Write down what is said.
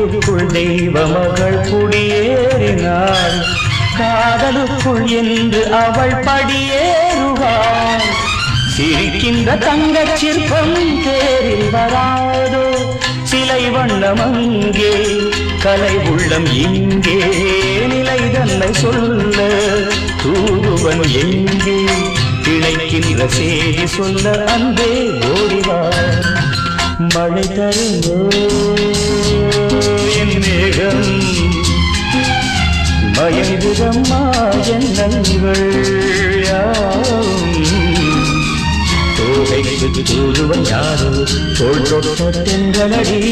வீட்டுக்குள் தெய்வ மகள் குடியேறினாள். காதலுக்குள் என்று அவள் படியேறுவாள். சிரிக்கின்ற தங்கச் சிற்பம் தேரில் வராதோ, சிலை வண்ணம் அங்கே கலை உள்ளம் இங்கே. நிலை தன்னை சொல்ல தூதுவன் எங்கே, இணைக்கின்ற செய்தி சொல்ல அன்பே ஓடிவார். மழை தருமோ என் மேகம், மயங்குதம்மா எண்ணங்கள் யாவும். தோகைக்கு தூதுவன் யாரோ, தோள் தொட்ட தென்றலடி